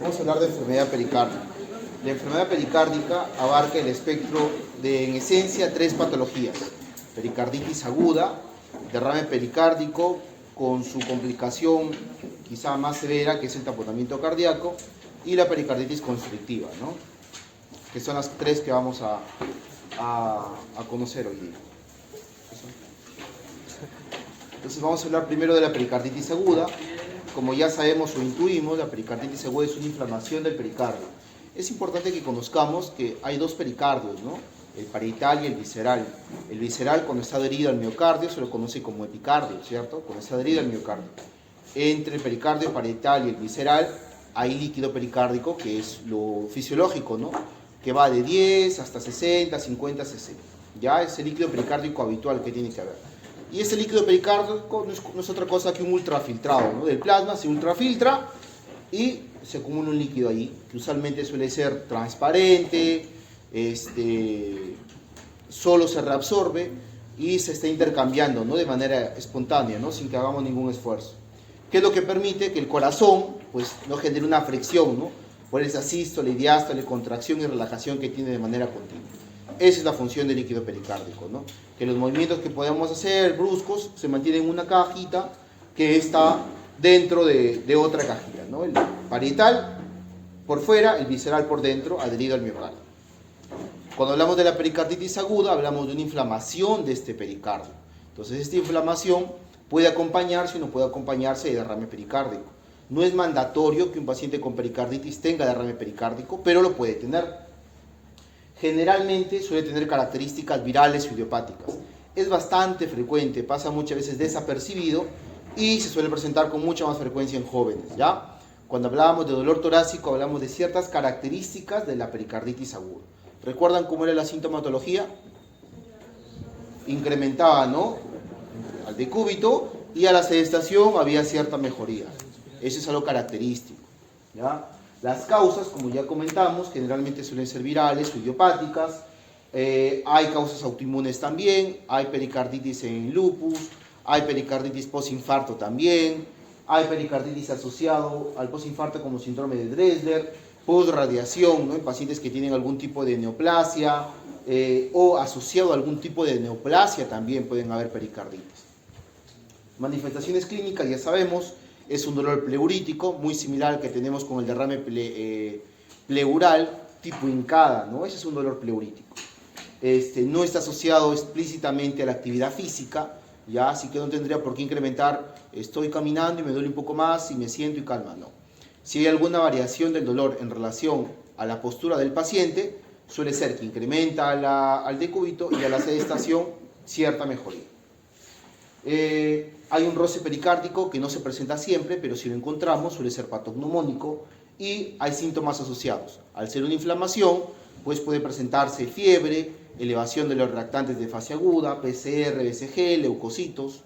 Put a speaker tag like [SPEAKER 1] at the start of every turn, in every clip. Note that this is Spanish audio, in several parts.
[SPEAKER 1] Vamos a hablar de enfermedad pericárdica. La enfermedad pericárdica abarca el espectro de, en esencia, tres patologías: pericarditis aguda, derrame pericárdico con su complicación quizá más severa, que es el taponamiento cardíaco, y la pericarditis constrictiva, ¿no? Que son las tres que vamos a conocer hoy día. Entonces vamos a hablar primero de la pericarditis aguda. Como ya sabemos o intuimos, la pericarditis aguda es una inflamación del pericardio. Es importante que conozcamos que hay dos pericardios, ¿no? El parietal y el visceral. El visceral, cuando está adherido al miocardio, se lo conoce como epicardio, ¿cierto? Cuando está adherido al miocardio. Entre el pericardio parietal y el visceral hay líquido pericárdico, que es lo fisiológico, ¿no? Que va de 10 hasta 60, 50 cc. Ya es el líquido pericárdico habitual que tiene que haber. Y ese líquido pericárdico no es otra cosa que un ultrafiltrado, ¿no? Del plasma se ultrafiltra y se acumula un líquido ahí, que usualmente suele ser transparente, solo se reabsorbe y se está intercambiando, ¿no? De manera espontánea, ¿no? Sin que hagamos ningún esfuerzo. ¿Qué es lo que permite? Que el corazón pues, no genere una fricción, ¿no? Por esa sístole y diástole, contracción y relajación que tiene de manera continua. Esa es la función del líquido pericárdico, ¿no? Que los movimientos que podemos hacer bruscos se mantienen en una cajita que está dentro de otra cajita, ¿no? El parietal por fuera, el visceral por dentro, adherido al miocardio. Cuando hablamos de la pericarditis aguda, hablamos de una inflamación de este pericardio. Entonces, esta inflamación puede acompañarse o no puede acompañarse de derrame pericárdico. No es mandatorio que un paciente con pericarditis tenga derrame pericárdico, pero lo puede tener. Generalmente suele tener características virales o idiopáticas. Es bastante frecuente, pasa muchas veces desapercibido y se suele presentar con mucha más frecuencia en jóvenes, ¿ya? Cuando hablábamos de dolor torácico, hablamos de ciertas características de la pericarditis aguda. ¿Recuerdan cómo era la sintomatología? Incrementaba, ¿no? Al decúbito y a la sedestación había cierta mejoría. Eso es algo característico, ¿ya? Las causas, como ya comentamos, generalmente suelen ser virales o idiopáticas. Hay causas autoinmunes también, hay pericarditis en lupus, hay pericarditis postinfarto también, hay pericarditis asociado al postinfarto como síndrome de Dressler, postradiación, ¿no? En pacientes que tienen algún tipo de neoplasia o asociado a algún tipo de neoplasia también pueden haber pericarditis. Manifestaciones clínicas, ya sabemos, es un dolor pleurítico, muy similar al que tenemos con el derrame pleural, tipo hincada, ¿no? Ese es un dolor pleurítico. No está asociado explícitamente a la actividad física, ¿ya? Así que no tendría por qué incrementar, estoy caminando y me duele un poco más y me siento y calma, no. Si hay alguna variación del dolor en relación a la postura del paciente, suele ser que incrementa al decúbito y a la sedestación cierta mejoría. Hay un roce pericárdico que no se presenta siempre, pero si lo encontramos suele ser patognomónico y hay síntomas asociados. Al ser una inflamación, pues puede presentarse fiebre, elevación de los reactantes de fase aguda, PCR, BCG, leucocitos.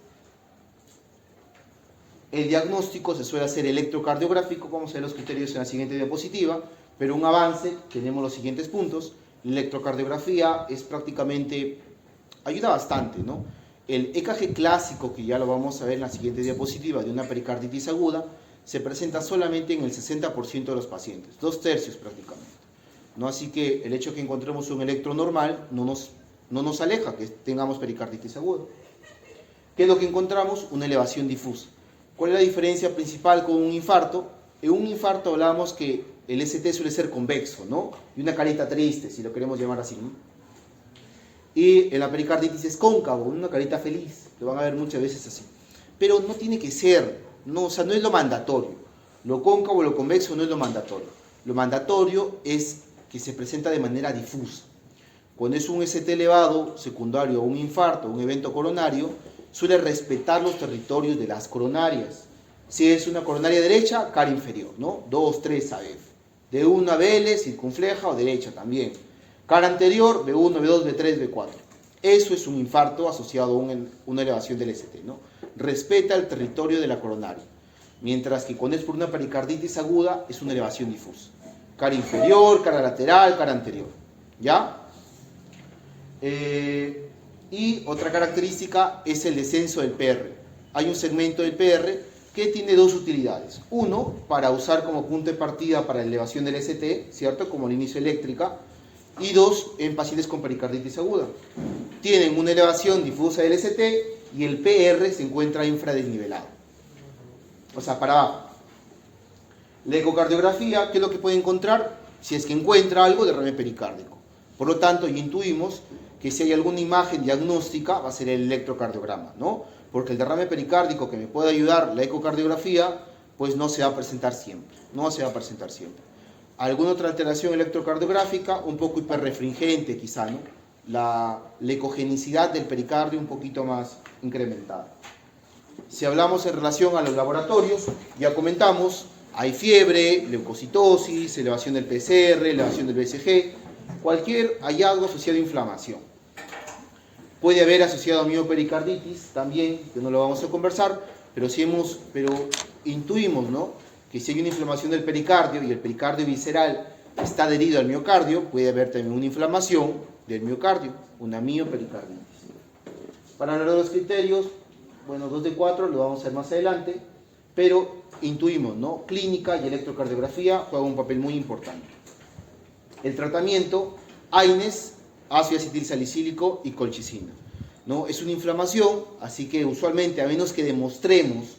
[SPEAKER 1] El diagnóstico se suele hacer electrocardiográfico, vamos a ver los criterios en la siguiente diapositiva, pero un avance, tenemos los siguientes puntos. La electrocardiografía es prácticamente, ayuda bastante, ¿no? El EKG clásico, que ya lo vamos a ver en la siguiente diapositiva, de una pericarditis aguda, se presenta solamente en el 60% de los pacientes, 2/3 prácticamente, ¿no? Así que el hecho de que encontremos un electro normal no nos aleja que tengamos pericarditis aguda. ¿Qué es lo que encontramos? Una elevación difusa. ¿Cuál es la diferencia principal con un infarto? En un infarto hablamos que el ST suele ser convexo, ¿no? Y una carita triste, si lo queremos llamar así, ¿no? Y en la pericarditis es cóncavo, una carita feliz, lo van a ver muchas veces así. Pero no tiene que ser, no, o sea, no es lo mandatorio. Lo cóncavo o lo convexo no es lo mandatorio. Lo mandatorio es que se presenta de manera difusa. Cuando es un ST elevado, secundario a un infarto, un evento coronario, suele respetar los territorios de las coronarias. Si es una coronaria derecha, cara inferior, ¿no? 2, 3 AF. De 1 a BL, circunfleja o derecha también. Cara anterior, B1, B2, B3, B4. Eso es un infarto asociado a una elevación del ST, ¿no? Respeta el territorio de la coronaria. Mientras que cuando es por una pericarditis aguda, es una elevación difusa. Cara inferior, cara lateral, cara anterior. ¿Ya? Y otra característica es el descenso del PR. Hay un segmento del PR que tiene dos utilidades. Uno, para usar como punto de partida para la elevación del ST, ¿cierto? Como la inicio eléctrica. Y dos, en pacientes con pericarditis aguda. Tienen una elevación difusa del ST y el PR se encuentra infradesnivelado. O sea, para abajo. La ecocardiografía, ¿qué es lo que puede encontrar? Si es que encuentra algo de derrame pericárdico. Por lo tanto, ya intuimos que si hay alguna imagen diagnóstica va a ser el electrocardiograma, ¿no? Porque el derrame pericárdico que me puede ayudar la ecocardiografía, pues no se va a presentar siempre. No se va a presentar siempre. Alguna otra alteración electrocardiográfica, un poco hiperrefringente quizá, ¿no? La ecogenicidad del pericardio un poquito más incrementada. Si hablamos en relación a los laboratorios, ya comentamos, hay fiebre, leucocitosis, elevación del PCR, elevación del BCG, cualquier hallazgo asociado a inflamación. Puede haber asociado a miopericarditis también, que no lo vamos a conversar, pero intuimos, ¿no?, que si hay una inflamación del pericardio y el pericardio visceral está adherido al miocardio, puede haber también una inflamación del miocardio, una miopericarditis. Para hablar de los criterios, bueno, 2 de 4 lo vamos a ver más adelante, pero intuimos, ¿no?, clínica y electrocardiografía juegan un papel muy importante. El tratamiento, AINES, ácido acetilsalicílico y colchicina, ¿no? Es una inflamación, así que usualmente, a menos que demostremos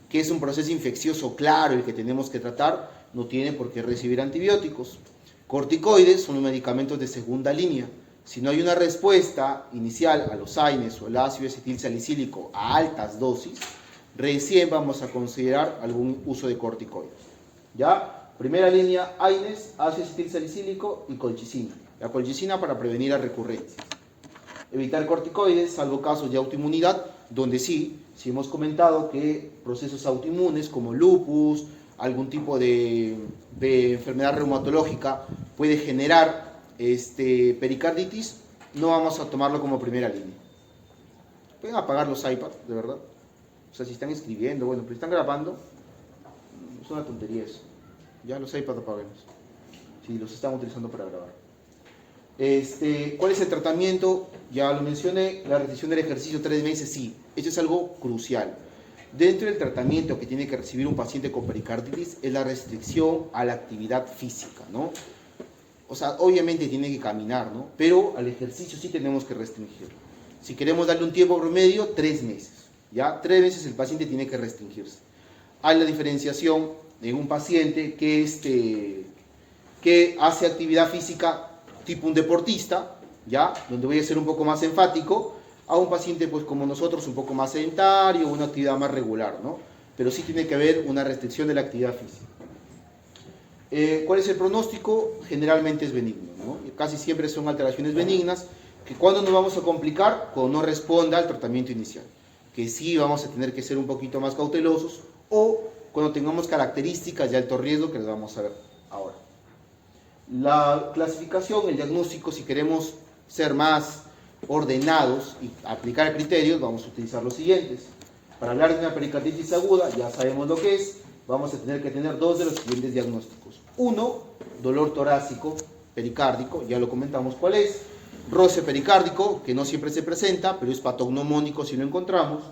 [SPEAKER 1] que es un proceso infeccioso claro el que tenemos que tratar, no tiene por qué recibir antibióticos. Corticoides son los medicamentos de segunda línea. Si no hay una respuesta inicial a los AINES o el ácido acetilsalicílico a altas dosis, recién vamos a considerar algún uso de corticoides. ¿Ya? Primera línea, AINES, ácido acetilsalicílico y colchicina. La colchicina para prevenir la recurrencia. Evitar corticoides, salvo casos de autoinmunidad, donde sí hemos comentado que procesos autoinmunes como lupus, algún tipo de enfermedad reumatológica puede generar pericarditis, no vamos a tomarlo como primera línea. Pueden apagar los iPads, de verdad. O sea, si están escribiendo, bueno, pero si están grabando, es una tontería eso. Ya los iPads apaguemos, si los están utilizando para grabar. ¿Cuál es el tratamiento? Ya lo mencioné, la restricción del ejercicio 3 meses, sí, eso es algo crucial. Dentro del tratamiento que tiene que recibir un paciente con pericarditis es la restricción a la actividad física, ¿no? O sea, obviamente tiene que caminar, ¿no? Pero al ejercicio sí tenemos que restringirlo. Si queremos darle un tiempo promedio, 3 meses, ¿ya? 3 meses el paciente tiene que restringirse. Hay la diferenciación en un paciente que hace actividad física tipo un deportista, ¿ya?, donde voy a ser un poco más enfático, a un paciente pues como nosotros un poco más sedentario, una actividad más regular, ¿no? Pero sí tiene que haber una restricción de la actividad física. ¿Cuál es el pronóstico? Generalmente es benigno, ¿no? Y casi siempre son alteraciones benignas, que cuando nos vamos a complicar, cuando no responda al tratamiento inicial, que sí vamos a tener que ser un poquito más cautelosos, o cuando tengamos características de alto riesgo, que les vamos a ver ahora. La clasificación, el diagnóstico, si queremos ser más ordenados y aplicar criterios, vamos a utilizar los siguientes. Para hablar de una pericarditis aguda, ya sabemos lo que es, vamos a tener que tener 2 de los siguientes diagnósticos. 1, dolor torácico pericárdico, ya lo comentamos cuál es. Roce pericárdico, que no siempre se presenta, pero es patognomónico si lo encontramos.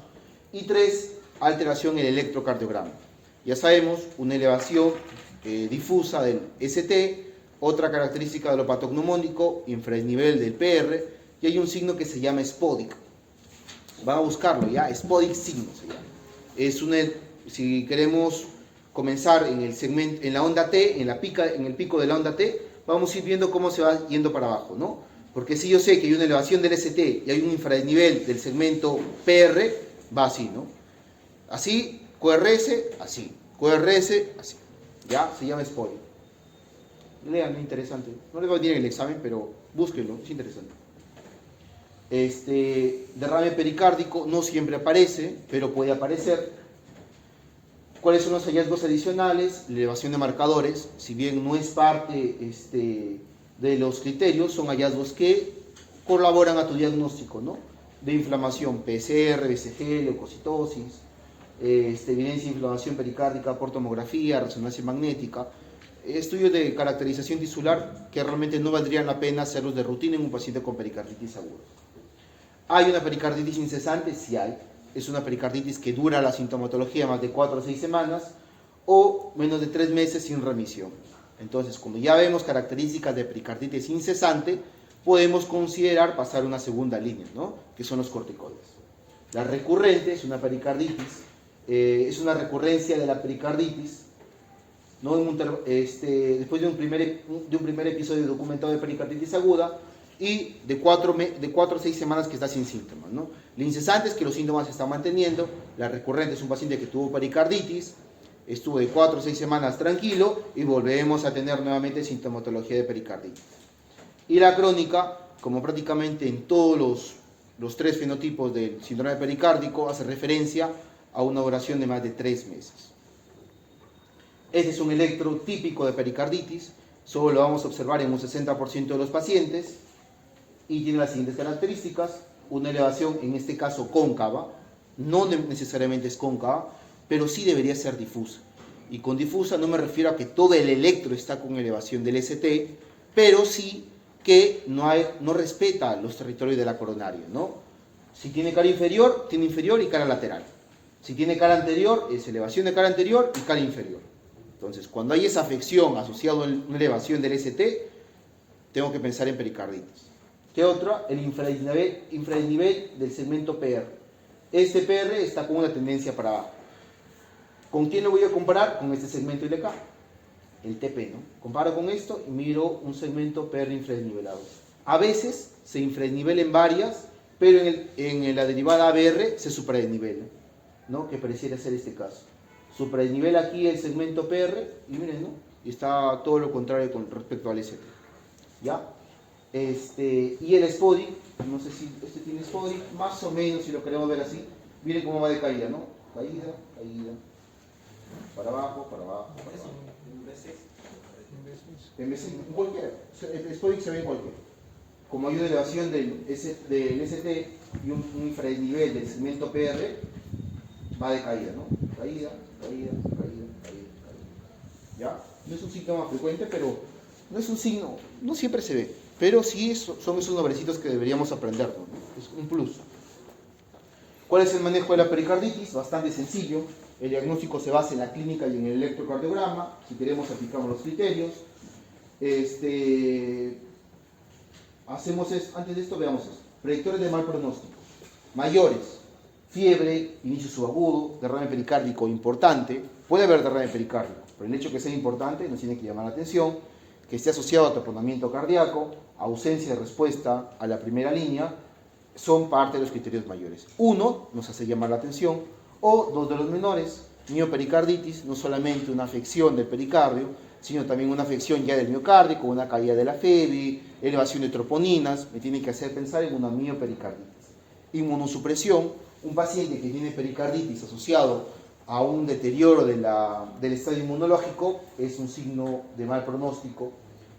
[SPEAKER 1] Y 3, alteración en el electrocardiograma. Ya sabemos, una elevación difusa del ST, otra característica de lo patognomónico, infranivel del PR, y hay un signo que se llama SPODIC. Van a buscarlo, ¿ya? SPODIC signo se llama. Si queremos comenzar en el segmento, en la onda T, en el pico de la onda T, vamos a ir viendo cómo se va yendo para abajo, ¿no? Porque si yo sé que hay una elevación del ST y hay un infranivel del segmento PR, va así, ¿no? Así, QRS, así. QRS, así. ¿Ya? Se llama SPODIC. Lean, interesante. No les va a venir en el examen, pero búsquenlo, es interesante. Derrame pericárdico no siempre aparece, pero puede aparecer. ¿Cuáles son los hallazgos adicionales? La elevación de marcadores, si bien no es parte de los criterios, son hallazgos que colaboran a tu diagnóstico, ¿no? De inflamación, PCR, BCG, leucocitosis, evidencia de inflamación pericárdica por tomografía, resonancia magnética. Estudios de caracterización tisular que realmente no valdrían la pena hacerlos de rutina en un paciente con pericarditis aguda. ¿Hay una pericarditis incesante? Sí hay. es una pericarditis que dura la sintomatología más de 4 a 6 semanas, o menos de 3 meses sin remisión. Entonces, como ya vemos características de pericarditis incesante, podemos considerar pasar una segunda línea, ¿no? Que son los corticoides. La recurrente es una pericarditis, es una recurrencia de la pericarditis, ¿no? Después de un primer episodio documentado de pericarditis aguda y de 4 a 6 semanas que está sin síntomas, ¿no? La incesante es que los síntomas se están manteniendo. La recurrente es un paciente que tuvo pericarditis, estuvo de 4 a 6 semanas tranquilo y volvemos a tener nuevamente sintomatología de pericarditis. Y la crónica, como prácticamente en todos los 3 fenotipos del síndrome pericárdico, hace referencia a una duración de más de 3 meses. Este es un electro típico de pericarditis, solo lo vamos a observar en un 60% de los pacientes y tiene las siguientes características: una elevación, en este caso cóncava, no necesariamente es cóncava, pero sí debería ser difusa. Y con difusa no me refiero a que todo el electro está con elevación del ST, pero sí que no respeta los territorios de la coronaria, ¿no? Si tiene cara inferior, tiene inferior y cara lateral. Si tiene cara anterior, es elevación de cara anterior y cara inferior. Entonces, cuando hay esa afección asociada a una elevación del ST, tengo que pensar en pericarditis. ¿Qué otra? El infradesnivel del segmento PR. Este PR está con una tendencia para abajo. ¿Con quién lo voy a comparar? Con este segmento ILK, el TP, ¿no? Comparo con esto y miro un segmento PR infradesnivelado. A veces se infradesnivela en varias, pero en la derivada ABR se supradesnivela, ¿no? Que pareciera ser este caso. Supradesnivela aquí el segmento PR y miren, ¿no? Y está todo lo contrario con respecto al ST. ¿Ya? Y el SPODI, no sé si este tiene SPODI, más o menos, si lo queremos ver así, miren cómo va de caída, ¿no? Caída, caída, para abajo, para abajo, para abajo. En cualquiera, el SPODI se ve en cualquiera. Como hay una elevación del ST y un infradesnivel del segmento PR, va de caída, ¿no? Caída, caída, caída, caída, caída. ¿Ya? No es un síntoma frecuente, pero no es un signo, no siempre se ve. Pero sí son esos nombrecitos que deberíamos aprender, ¿no? Es un plus. ¿Cuál es el manejo de la pericarditis? Bastante sencillo. El diagnóstico se basa en la clínica y en el electrocardiograma. Si queremos, aplicamos los criterios. Antes de esto, veamos esto. Predictores de mal pronóstico. Mayores. Fiebre, inicio subagudo, derrame pericárdico importante. Puede haber derrame pericárdico, pero el hecho de que sea importante nos tiene que llamar la atención. Que esté asociado a taponamiento cardíaco, ausencia de respuesta a la primera línea, son parte de los criterios mayores. 1 nos hace llamar la atención, o 2 de los menores, miopericarditis, no solamente una afección del pericardio, sino también una afección ya del miocardio, con una caída de la febri, elevación de troponinas, me tiene que hacer pensar en una miopericarditis. Inmunosupresión, un paciente que tiene pericarditis asociado a un deterioro del estadio inmunológico, es un signo de mal pronóstico.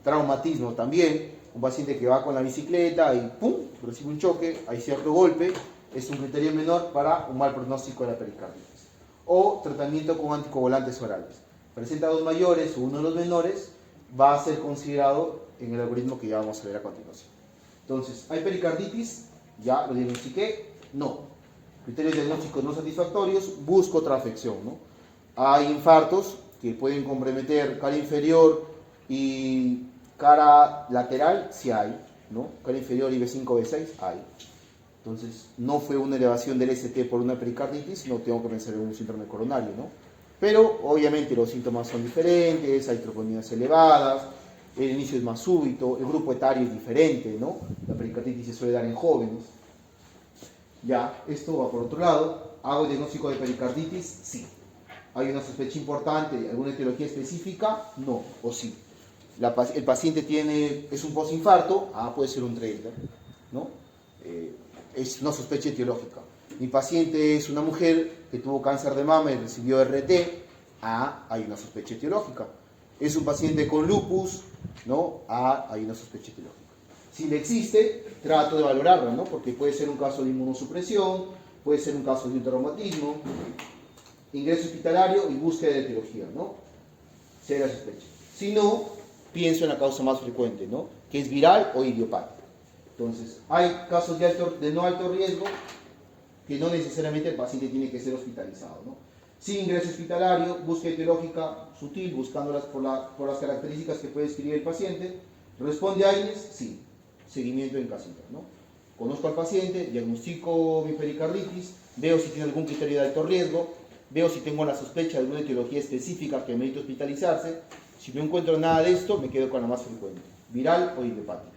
[SPEAKER 1] Traumatismo también, un paciente que va con la bicicleta y ¡pum!, recibe un choque, hay cierto golpe, es un criterio menor para un mal pronóstico de la pericarditis. O tratamiento con anticoagulantes orales. Presenta 2 mayores o 1 de los menores, va a ser considerado en el algoritmo que ya vamos a ver a continuación. Entonces, ¿hay pericarditis? ¿Ya lo diagnostiqué? No. Criterios diagnósticos no satisfactorios, busco otra afección, ¿no? Hay infartos que pueden comprometer cara inferior y cara lateral, sí hay, ¿no? Cara inferior y B5, B6, hay. Entonces, no fue una elevación del ST por una pericarditis, no tengo que pensar en un síndrome coronario, ¿no? Pero, obviamente, los síntomas son diferentes, hay troponinas elevadas, el inicio es más súbito, el grupo etario es diferente, ¿no? La pericarditis se suele dar en jóvenes. Ya, esto va por otro lado. ¿Hago diagnóstico de pericarditis? Sí. ¿Hay una sospecha importante, alguna etiología específica? No, o sí. El paciente es un postinfarto, puede ser un trailer, ¿no? Es una sospecha etiológica. Mi paciente es una mujer que tuvo cáncer de mama y recibió RT, hay una sospecha etiológica. Es un paciente con lupus, ¿no? Hay una sospecha etiológica. Si le existe, trato de valorarla, ¿no? Porque puede ser un caso de inmunosupresión, puede ser un caso de un traumatismo, ingreso hospitalario y búsqueda de etiología, ¿no? Si hay la sospecha. Si no, pienso en la causa más frecuente, ¿no? Que es viral o idiopática. Entonces, hay casos de no alto riesgo, que no necesariamente el paciente tiene que ser hospitalizado, ¿no? Sin ingreso hospitalario, búsqueda etiológica sutil, buscándolas por las características que puede escribir el paciente. ¿Responde AINES? Sí. Seguimiento en casita, ¿no? Conozco al paciente, diagnostico mi pericarditis, veo si tiene algún criterio de alto riesgo, veo si tengo la sospecha de alguna etiología específica que merece hospitalizarse. Si no encuentro nada de esto, me quedo con la más frecuente, viral o idiopática.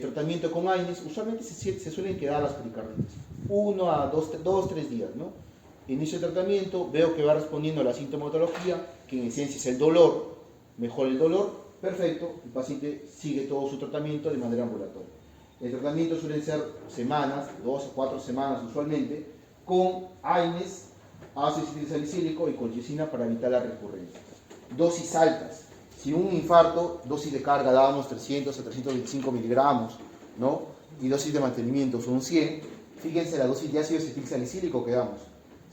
[SPEAKER 1] Tratamiento con AINES, usualmente se suelen quedar las pericarditis, 1 a 2-3 días, ¿no? Inicio el tratamiento, veo que va respondiendo a la sintomatología, que en esencia es el dolor, mejora el dolor, perfecto, el paciente sigue todo su tratamiento de manera ambulatoria. El tratamiento suele ser semanas, 2 a 4 semanas usualmente, con AINES, ácido acetilsalicílico y colchicina para evitar la recurrencia. Dosis altas. Si un infarto, dosis de carga dábamos 300 a 325 miligramos, ¿no? Y dosis de mantenimiento son 100. Fíjense la dosis de ácido acetilsalicílico que damos,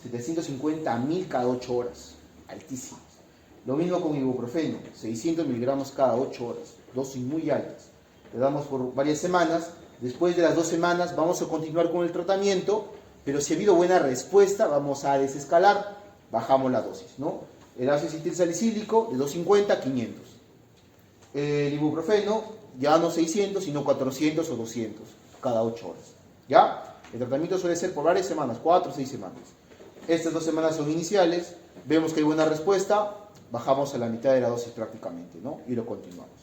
[SPEAKER 1] 750 a 1000 cada 8 horas, altísimas. Lo mismo con ibuprofeno, 600 miligramos cada 8 horas, dosis muy altas. Le damos por varias semanas. Después de las 2 semanas vamos a continuar con el tratamiento, pero si ha habido buena respuesta, vamos a desescalar, bajamos la dosis, ¿no? El ácido acetilsalicílico de 250 a 500. El ibuprofeno ya no 600, sino 400 o 200 cada 8 horas. ¿Ya? El tratamiento suele ser por varias semanas, 4 o 6 semanas. Estas 2 semanas son iniciales, vemos que hay buena respuesta, bajamos a la mitad de la dosis prácticamente, ¿no? Y lo continuamos.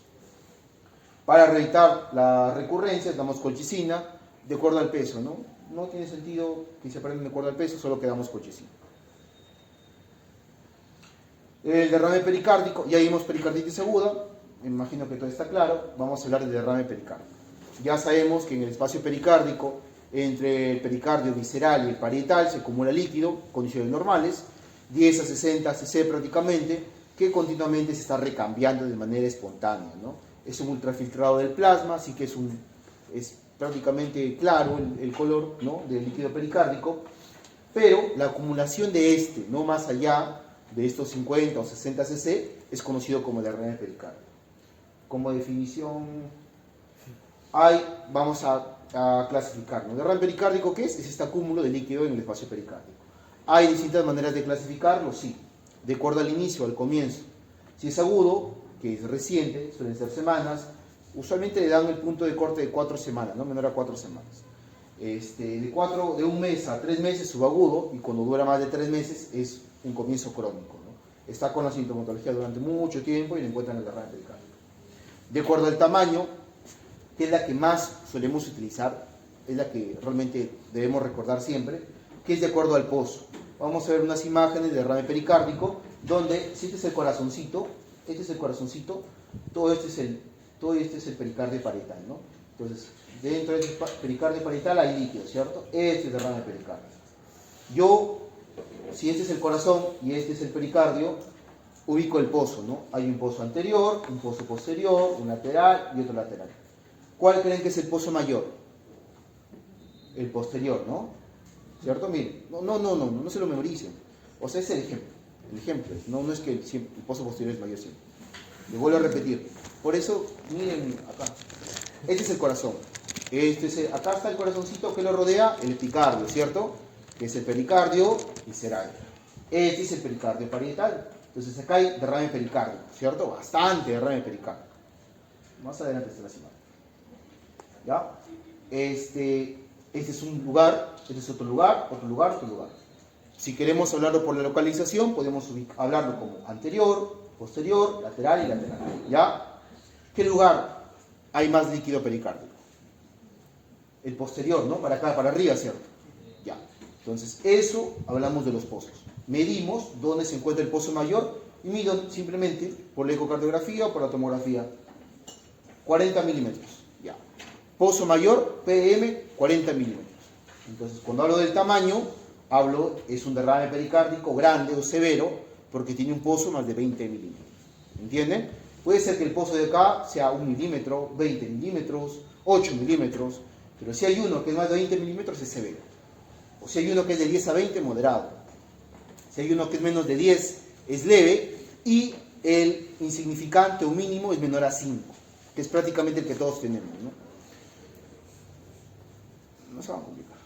[SPEAKER 1] Para evitar la recurrencia, damos colchicina de acuerdo al peso, ¿no? No tiene sentido que se aprenden de acuerdo al peso, solo que damos colchicina. El derrame pericárdico, ya vimos pericarditis aguda, me imagino que todo está claro, vamos a hablar de derrame pericárdico. Ya sabemos que en el espacio pericárdico, entre el pericardio visceral y el parietal, se acumula líquido, condiciones normales, 10 a 60 cc prácticamente, que continuamente se está recambiando de manera espontánea, ¿no? Es un ultrafiltrado del plasma, así que es prácticamente claro el color, ¿no?, del líquido pericárdico, pero la acumulación de este, no más allá de estos 50 o 60 cc, es conocido como derrame pericárdico. Como definición, vamos a clasificarlo. ¿Derrame pericárdico qué es? Es este acúmulo de líquido en el espacio pericárdico. ¿Hay distintas maneras de clasificarlo? Sí, de acuerdo al inicio, al comienzo. Si es agudo, que es reciente, suelen ser semanas, usualmente le dan el punto de corte de 4 semanas, ¿no? Menor a 4 semanas. De un mes a 3 meses subagudo, y cuando dura más de 3 meses es un comienzo crónico, ¿no? Está con la sintomatología durante mucho tiempo y le encuentran el derrame pericárdico. De acuerdo al tamaño, que es la que más solemos utilizar, es la que realmente debemos recordar siempre, que es de acuerdo al pozo. Vamos a ver unas imágenes de derrame pericárdico, donde si este es el corazoncito, todo este es el pericardio parietal, ¿no? Entonces, dentro del pericardio parietal hay líquido, ¿cierto? Este es derrame pericárdico. Si este es el corazón y este es el pericardio, ubico el pozo, ¿no? Hay un pozo anterior, un pozo posterior, un lateral y otro lateral. ¿Cuál creen que es el pozo mayor? El posterior, ¿no? ¿Cierto? Miren, no se lo memoricen. O sea, es el ejemplo. El ejemplo es, no es que el pozo posterior es mayor siempre. Le vuelvo a repetir. Por eso, miren acá. Este es el corazón. Acá está el corazoncito que lo rodea, el epicardio, ¿cierto? Que es el pericardio visceral. Este es el pericardio parietal. Entonces acá hay derrame pericárdico, ¿cierto? Bastante derrame pericárdico. Más adelante está la imagen. ¿Ya? Este es un lugar, este es otro lugar, otro lugar, otro lugar. Si queremos hablarlo por la localización, podemos hablarlo como anterior, posterior, lateral y lateral. ¿Ya? ¿Qué lugar hay más líquido pericárdico? El posterior, ¿no? Para acá, para arriba, ¿cierto? Ya. Entonces, eso hablamos de los pozos. Medimos dónde se encuentra el pozo mayor y mido simplemente por la ecocardiografía o por la tomografía. 40 milímetros. Ya. Pozo mayor, PM, 40 milímetros. Entonces, cuando hablo del tamaño, es un derrame pericárdico grande o severo, porque tiene un pozo más de 20 milímetros. ¿Entienden? Puede ser que el pozo de acá sea 1 milímetro, 20 milímetros, 8 milímetros, pero si hay uno que es más de 20 milímetros es severo. O si hay uno que es de 10 a 20, moderado. Si hay uno que es menos de 10, es leve, y el insignificante o mínimo es menor a 5, que es prácticamente el que todos tenemos, ¿no? No se va a complicar.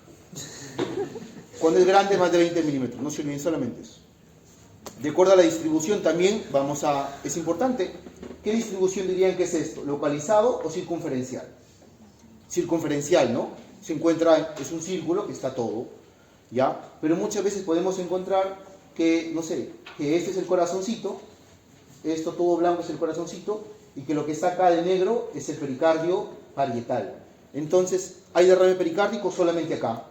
[SPEAKER 1] Cuando es grande, más de 20 milímetros, no se olviden solamente eso. De acuerdo a la distribución también, es importante, ¿qué distribución dirían que es esto? ¿Localizado o circunferencial? Circunferencial, ¿no? Es un círculo que está todo, ¿ya? Pero muchas veces podemos encontrar que, no sé, que este es el corazoncito, esto todo blanco es el corazoncito, y que lo que está acá de negro es el pericardio parietal. Entonces, hay derrame pericárdico solamente acá.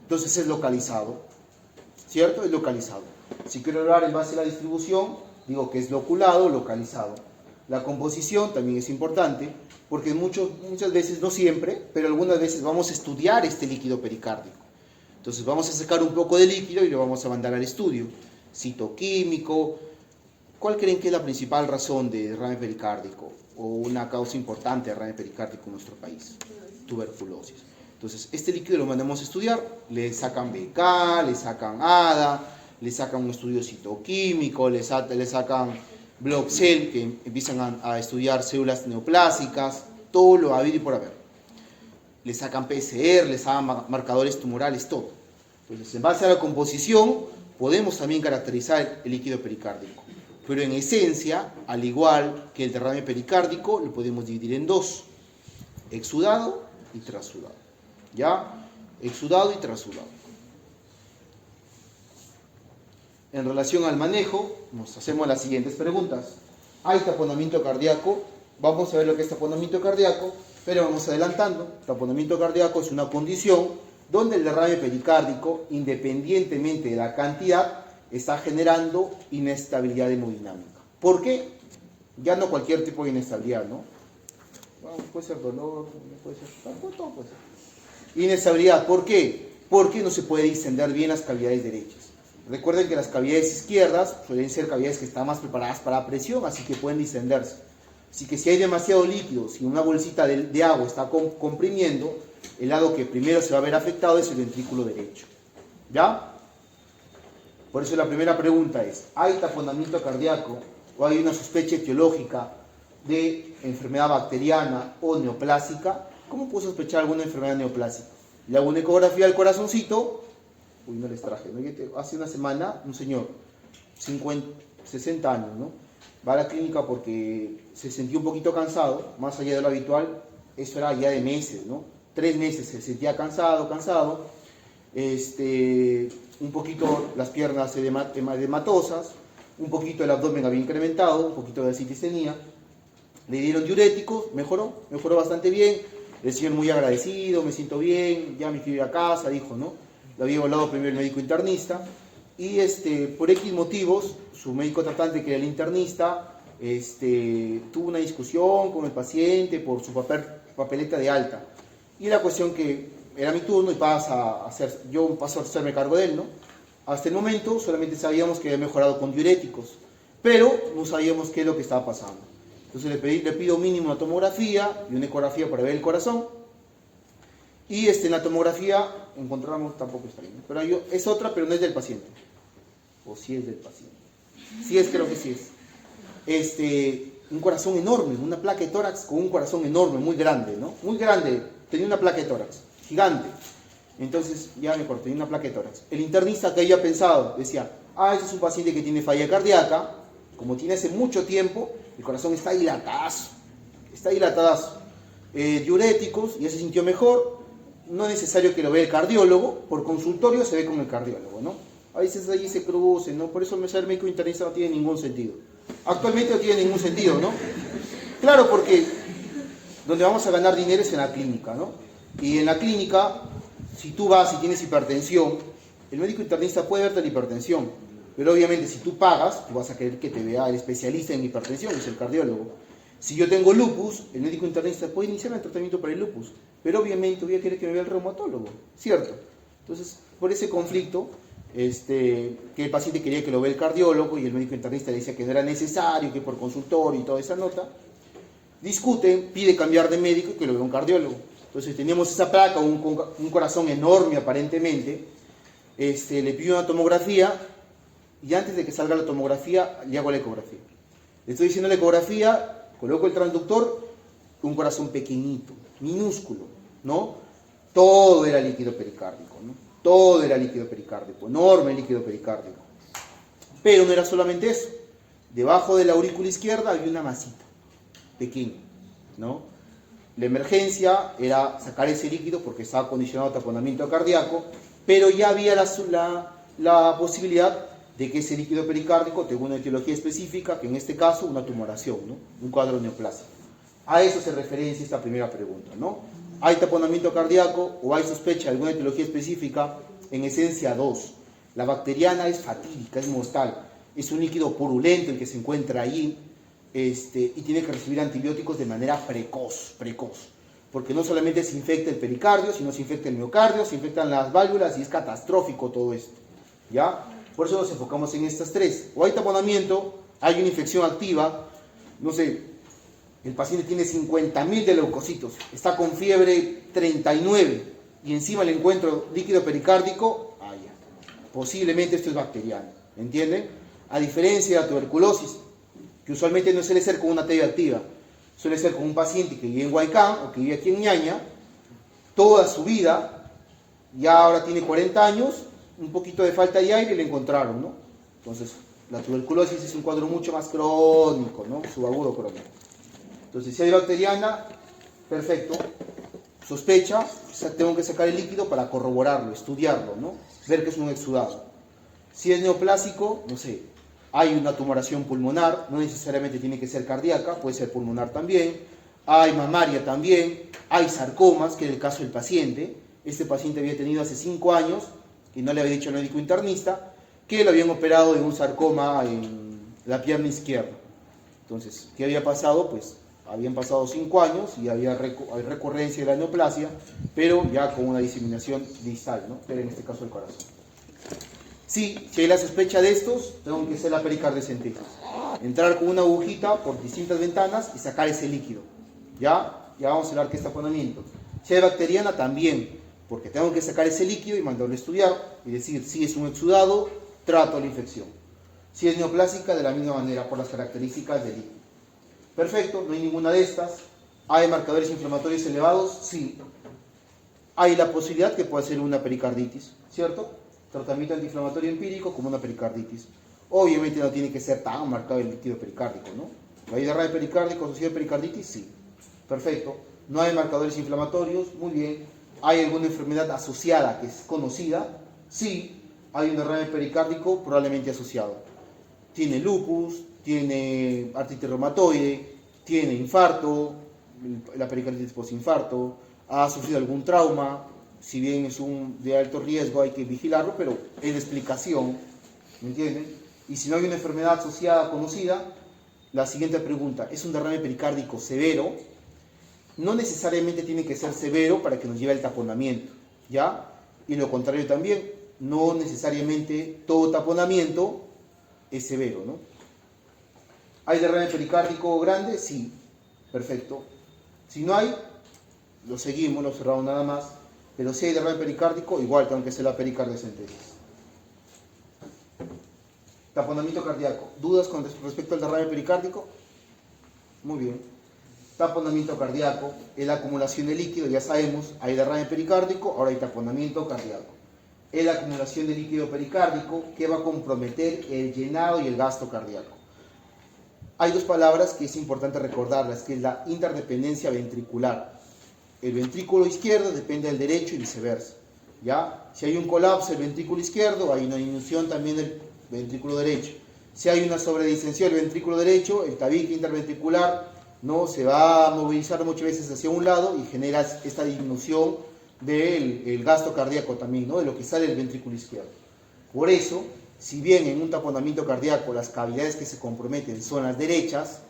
[SPEAKER 1] Entonces es localizado, ¿cierto? Es localizado. Si quiero hablar en base a la distribución, digo que es loculado, localizado. La composición también es importante, porque muchas veces, no siempre, pero algunas veces vamos a estudiar este líquido pericárdico. Entonces vamos a sacar un poco de líquido y lo vamos a mandar al estudio. Citoquímico. ¿Cuál creen que es la principal razón de derrame pericárdico o una causa importante de derrame pericárdico en nuestro país? Tuberculosis. Entonces, este líquido lo mandamos a estudiar, le sacan BK, le sacan ADA, le sacan un estudio citoquímico, le sacan blood cell, que empiezan a estudiar células neoplásicas, todo lo habido y por haber. Le sacan PCR, le sacan marcadores tumorales, todo. Entonces, en base a la composición, podemos también caracterizar el líquido pericárdico. Pero en esencia, al igual que el derrame pericárdico, lo podemos dividir en dos: exudado y trasudado. ¿Ya? Exudado y trasudado. En relación al manejo, nos hacemos las siguientes preguntas. ¿Hay taponamiento cardíaco? Vamos a ver lo que es taponamiento cardíaco, pero vamos adelantando. Taponamiento cardíaco es una condición donde el derrame pericárdico, independientemente de la cantidad, está generando inestabilidad hemodinámica. ¿Por qué? Ya no cualquier tipo de inestabilidad, ¿no? Bueno, puede ser dolor, puede ser todo puede ser. Inestabilidad, ¿por qué? Porque no se puede distender bien las cavidades derechas. Recuerden que las cavidades izquierdas suelen ser cavidades que están más preparadas para presión, así que pueden distenderse. Así que si hay demasiado líquido, si una bolsita de agua está comprimiendo, el lado que primero se va a ver afectado es el ventrículo derecho. ¿Ya? Por eso la primera pregunta es: ¿hay taponamiento cardíaco o hay una sospecha etiológica de enfermedad bacteriana o neoplásica? ¿Cómo puedo sospechar alguna enfermedad neoplásica? Le hago una ecografía del corazoncito. Uy, no les traje, ¿no? Hace una semana un señor, 60 años, ¿no? Va a la clínica porque se sentía un poquito cansado, más allá de lo habitual. Eso era ya de meses, ¿no? 3 meses se sentía cansado. Un poquito las piernas edematosas, un poquito el abdomen había incrementado, un poquito de ascitis tenía. Le dieron diuréticos, mejoró bastante bien. El señor muy agradecido: me siento bien, ya me quiero ir a casa, dijo, ¿no? Lo había evaluado primero el médico internista y por X motivos, su médico tratante, que era el internista, tuvo una discusión con el paciente por su papeleta de alta. Y la cuestión que era mi turno y yo paso a hacerme cargo de él, ¿no? Hasta el momento solamente sabíamos que había mejorado con diuréticos, pero no sabíamos qué es lo que estaba pasando. Entonces le pido mínimo una tomografía y una ecografía para ver el corazón. Y en la tomografía encontramos, tampoco está bien, pero es otra, pero no es del paciente. O sí es del paciente. Sí es, creo que sí es. Un corazón enorme, una placa de tórax con un corazón enorme, muy grande, ¿no? Muy grande, tenía una placa de tórax, gigante. Entonces, ya me corté, tenía una placa de tórax. El internista que había pensado, decía: ese es un paciente que tiene falla cardíaca, como tiene hace mucho tiempo, el corazón está dilatadazo. Diuréticos, ya se sintió mejor. No es necesario que lo vea el cardiólogo, por consultorio se ve con el cardiólogo, ¿no? A veces ahí se crucen, ¿no? Por eso ser médico internista no tiene ningún sentido. Actualmente no tiene ningún sentido, ¿no? Claro, porque donde vamos a ganar dinero es en la clínica, ¿no? Y en la clínica, si tú vas y tienes hipertensión, el médico internista puede verte la hipertensión, pero obviamente si tú pagas, tú vas a querer que te vea el especialista en hipertensión, que es el cardiólogo. Si yo tengo lupus, el médico internista puede iniciar el tratamiento para el lupus, pero obviamente voy a querer que me vea el reumatólogo, ¿cierto? Entonces, por ese conflicto, que el paciente quería que lo vea el cardiólogo y el médico internista le decía que no era necesario, que por consultorio y toda esa nota, discuten, pide cambiar de médico y que lo vea un cardiólogo. Entonces teníamos esa placa, un corazón enorme aparentemente, le pido una tomografía y antes de que salga la tomografía le hago la ecografía. Le estoy diciendo la ecografía, coloco el transductor, un corazón pequeñito, minúsculo, ¿no? todo era líquido pericárdico, ¿no? Todo era líquido pericárdico, enorme líquido pericárdico. Pero no era solamente eso. Debajo de la aurícula izquierda había una masita pequeña, ¿no? La emergencia era sacar ese líquido porque estaba condicionado a taponamiento cardíaco, pero ya había la posibilidad de que ese líquido pericárdico tenga una etiología específica, que en este caso una tumoración, ¿no? Un cuadro neoplásico. A eso se referencia esta primera pregunta, ¿no? ¿Hay taponamiento cardíaco o hay sospecha de alguna etiología específica? En esencia, dos. La bacteriana es fatídica, es mortal. Es un líquido purulento el que se encuentra ahí, y tiene que recibir antibióticos de manera precoz. Porque no solamente se infecta el pericardio, sino se infecta el miocardio, se infectan las válvulas y es catastrófico todo esto, ¿ya? Por eso nos enfocamos en estas tres. O hay taponamiento, hay una infección activa, no sé, el paciente tiene 50.000 de leucocitos, está con fiebre 39 y encima le encuentro líquido pericárdico, posiblemente esto es bacteriano, ¿entienden? A diferencia de la tuberculosis, que usualmente no suele ser con una TB activa, suele ser con un paciente que vive en Huaycán o que vive aquí en Ñaña, toda su vida, ya ahora tiene 40 años, un poquito de falta de aire y le encontraron, ¿no? Entonces, la tuberculosis es un cuadro mucho más crónico, ¿no? Subagudo crónico. Entonces, si hay bacteriana, perfecto. Sospecha, tengo que sacar el líquido para corroborarlo, estudiarlo, ¿no? Ver que es un exudado. Si es neoplásico, no sé, hay una tumoración pulmonar, no necesariamente tiene que ser cardíaca, puede ser pulmonar también. Hay mamaria también, hay sarcomas, que es el caso del paciente. Este paciente había tenido hace 5 años, y no le había dicho al médico internista, que lo habían operado de un sarcoma en la pierna izquierda. Entonces, ¿qué había pasado? Pues habían pasado 5 años y había recurrencia de la neoplasia, pero ya con una diseminación distal, ¿no? Pero en este caso el corazón. Sí, si hay la sospecha de estos, tengo que hacer la pericardiocentesis. Entrar con una agujita por distintas ventanas y sacar ese líquido. ¿Ya? Ya vamos a hablar que es taponamiento. Si hay bacteriana, también, porque tengo que sacar ese líquido y mandarlo a estudiar y decir si es un exudado, trato la infección. Si es neoplásica, de la misma manera, por las características del líquido. Perfecto, no hay ninguna de estas. ¿Hay marcadores inflamatorios elevados? Sí. Hay la posibilidad que pueda ser una pericarditis, ¿cierto? Tratamiento antiinflamatorio empírico como una pericarditis. Obviamente no tiene que ser tan marcado el líquido pericárdico, ¿no? ¿Hay derrame pericárdico asociado a pericarditis? Sí. Perfecto. ¿No hay marcadores inflamatorios? Muy bien. ¿Hay alguna enfermedad asociada que es conocida? Sí. ¿Hay un derrame pericárdico? Probablemente asociado. ¿Tiene lupus? ¿Tiene artritis reumatoide? ¿Tiene infarto? La pericarditis postinfarto. ¿Ha sufrido algún trauma? Si bien es de alto riesgo, hay que vigilarlo, pero es de explicación, ¿me entienden? Y si no hay una enfermedad asociada conocida, la siguiente pregunta, ¿es un derrame pericárdico severo? No necesariamente tiene que ser severo para que nos lleve al taponamiento, ¿ya? Y lo contrario también, no necesariamente todo taponamiento es severo, ¿no? ¿Hay derrame pericárdico grande? Sí, perfecto. Si no hay, lo seguimos, lo observamos nada más. Pero si hay derrame pericárdico, igual tengo que hacer la pericardiocentesis. Taponamiento cardíaco. ¿Dudas con respecto al derrame pericárdico? Muy bien. Taponamiento cardíaco es la acumulación de líquido, ya sabemos, hay derrame pericárdico, ahora hay taponamiento cardíaco. Es la acumulación de líquido pericárdico que va a comprometer el llenado y el gasto cardíaco. Hay dos palabras que es importante recordarlas, que es la interdependencia ventricular. El ventrículo izquierdo depende del derecho y viceversa, ¿ya? Si hay un colapso del ventrículo izquierdo, hay una disminución también del ventrículo derecho. Si hay una sobredistensión del ventrículo derecho, el tabique interventricular, ¿no? Se va a movilizar muchas veces hacia un lado y genera esta disminución del gasto cardíaco también, ¿no? De lo que sale del ventrículo izquierdo. Por eso, si bien en un taponamiento cardíaco las cavidades que se comprometen son las derechas,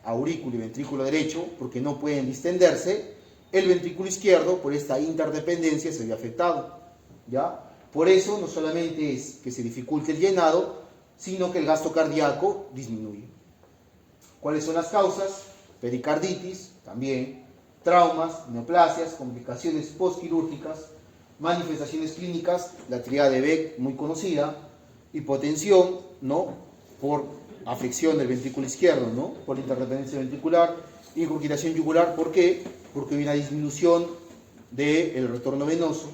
[SPEAKER 1] aurículo y ventrículo derecho, porque no pueden distenderse, el ventrículo izquierdo, por esta interdependencia, se ve afectado, ¿ya? Por eso, no solamente es que se dificulte el llenado, sino que el gasto cardíaco disminuye. ¿Cuáles son las causas? Pericarditis, también, traumas, neoplasias, complicaciones postquirúrgicas, manifestaciones clínicas, la tríada de Beck, muy conocida, hipotensión, ¿no? Por afección del ventrículo izquierdo, ¿no? Por interdependencia ventricular, ingurgitación yugular, ¿por qué? Porque hay una disminución del retorno venoso.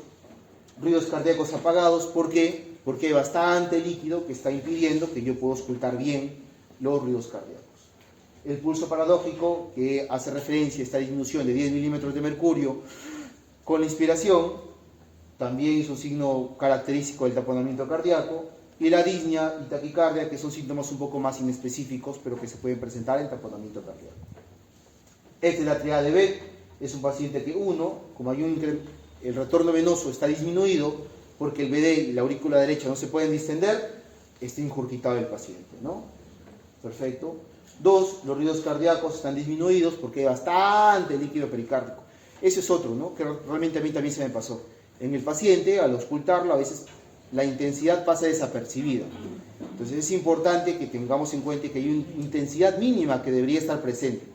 [SPEAKER 1] Ruidos cardíacos apagados, ¿por qué? Porque hay bastante líquido que está impidiendo que yo pueda auscultar bien los ruidos cardíacos. El pulso paradójico, que hace referencia a esta disminución de 10 milímetros de mercurio con la inspiración, también es un signo característico del taponamiento cardíaco. Y la disnea y taquicardia, que son síntomas un poco más inespecíficos, pero que se pueden presentar en taponamiento cardíaco. Esta es la triada de Beck. Es un paciente que como el retorno venoso está disminuido, porque el BD y la aurícula derecha no se pueden distender, está ingurgitado el paciente, ¿no? Perfecto. 2, los ruidos cardíacos están disminuidos porque hay bastante líquido pericárdico. Ese es otro, ¿no? Que realmente a mí también se me pasó. En el paciente, al auscultarlo, a veces la intensidad pasa desapercibida. Entonces es importante que tengamos en cuenta que hay una intensidad mínima que debería estar presente.